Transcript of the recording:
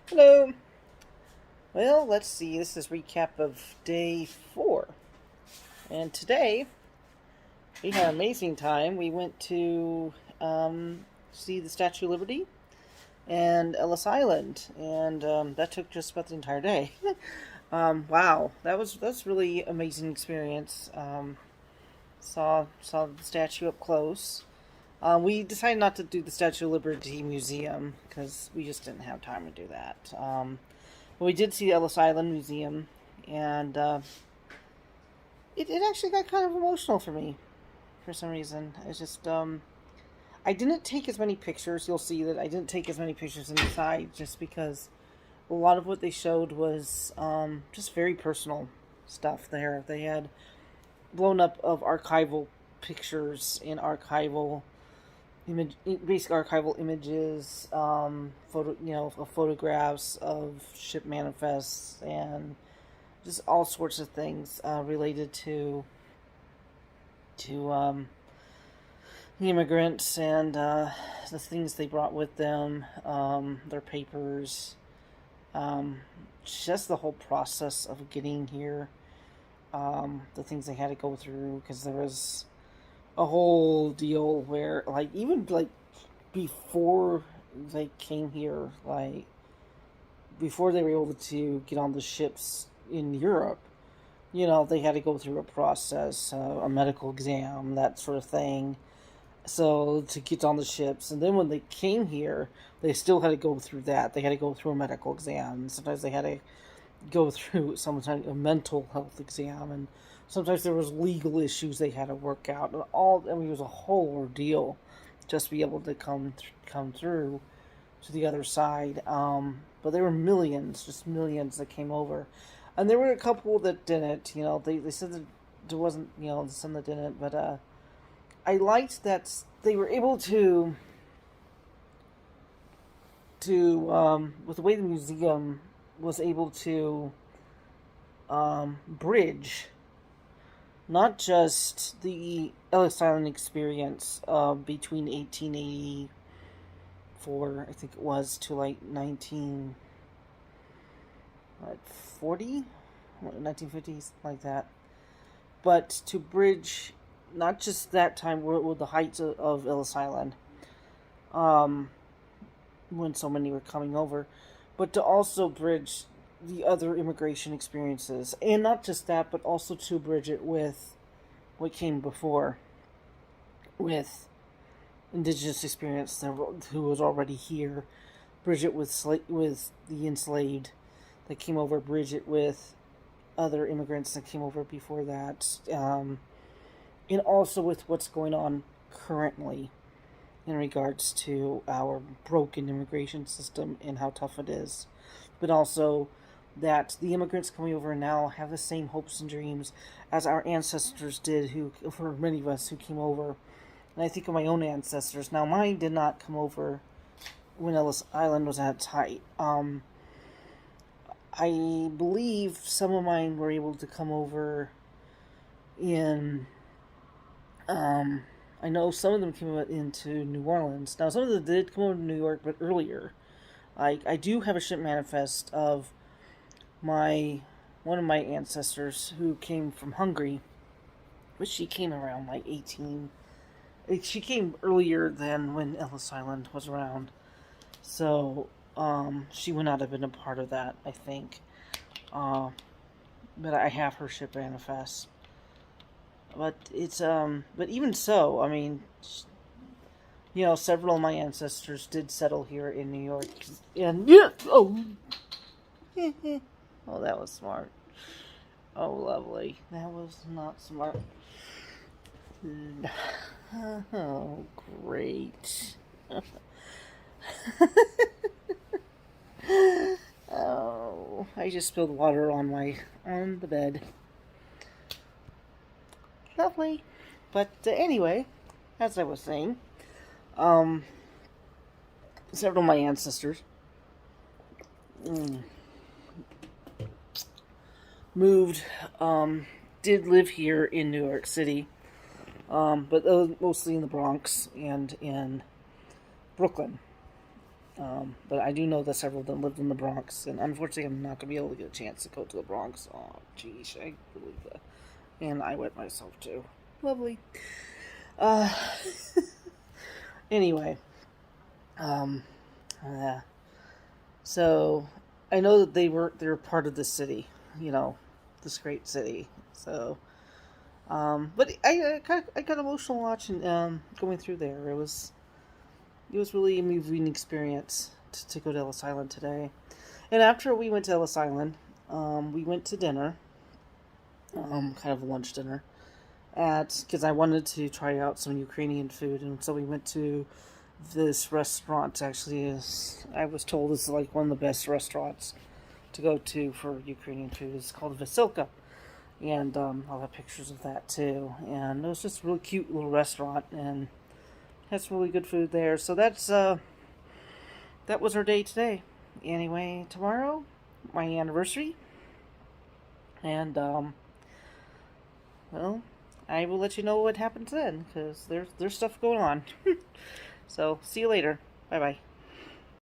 Hello. Well, let's see. This is recap of day 4. And today, we had an amazing time. We went to see the Statue of Liberty and Ellis Island. And that took just about the entire day. Wow. That's really amazing experience. Saw the statue up close. We decided not to do the Statue of Liberty Museum because we just didn't have time to do that. But we did see the Ellis Island Museum, and it actually got kind of emotional for me for some reason. It's just, I didn't take as many pictures. You'll see that I didn't take as many pictures inside just because a lot of what they showed was just very personal stuff there. They had blown up of archival pictures and basic archival images, photographs of ship manifests, and just all sorts of things related to the immigrants and the things they brought with them, their papers, just the whole process of getting here, the things they had to go through, because there was a whole deal where, even before they came here, before they were able to get on the ships in Europe, they had to go through a process, a medical exam, that sort of thing, so to get on the ships. And then when they came here, they still had to go through that. They had to go through a medical exam. Sometimes they had to go through a mental health exam, and sometimes there was legal issues they had to work out, and it was a whole ordeal just to be able to come through to the other side. But there were just millions that came over, and there were a couple that didn't. They said that there wasn't, some that didn't, but I liked that they were able to with the way the museum was able to bridge not just the Ellis Island experience between 1884, I think it was, to 1940, 1950s, like that, but to bridge not just that time with the heights of Ellis Island, when so many were coming over, but to also bridge the other immigration experiences, and not just that, but also to bridge it with what came before, with indigenous experience who was already here, bridge it with the enslaved that came over, bridge it with other immigrants that came over before that, and also with what's going on currently in regards to our broken immigration system and how tough it is, but also that the immigrants coming over now have the same hopes and dreams as our ancestors did, for many of us who came over. And I think of my own ancestors. Now, mine did not come over when Ellis Island was at its height. I believe some of mine were able to come over in... I know some of them came into New Orleans. Now, some of them did come over to New York, but earlier. I do have a ship manifest of one of my ancestors who came from Hungary, but she came around 18. She came earlier than when Ellis Island was around, so she would not have been a part of that, I think. But I have her ship manifest. But it's but even so, I mean, several of my ancestors did settle here in New York, and oh, that was smart. Oh, lovely. That was not smart. Oh, great. Oh, I just spilled water on the bed. Lovely. But anyway, as I was saying, several of my ancestors moved, did live here in New York City, but mostly in the Bronx and in Brooklyn. But I do know that several of them lived in the Bronx, and unfortunately, I'm not gonna be able to get a chance to go to the Bronx. Oh, geez, I believe that. And I went myself too. Lovely. Uh, anyway, um, uh, so I know that they were part of this city, you know, this great city. So, but I got emotional watching going through there. It was really a moving experience to go to Ellis Island today. And after we went to Ellis Island, we went to dinner, kind of a lunch dinner, at because I wanted to try out some Ukrainian food, and so we went to this restaurant. Actually, is I was told is like one of the best restaurants to go to for Ukrainian food. It's called Vasilka, and I'll have pictures of that too. And it was just a really cute little restaurant, and had some really good food there. So that was our day today. Anyway, tomorrow, my anniversary, and well, I will let you know what happens then, because there's stuff going on. So, see you later. Bye bye.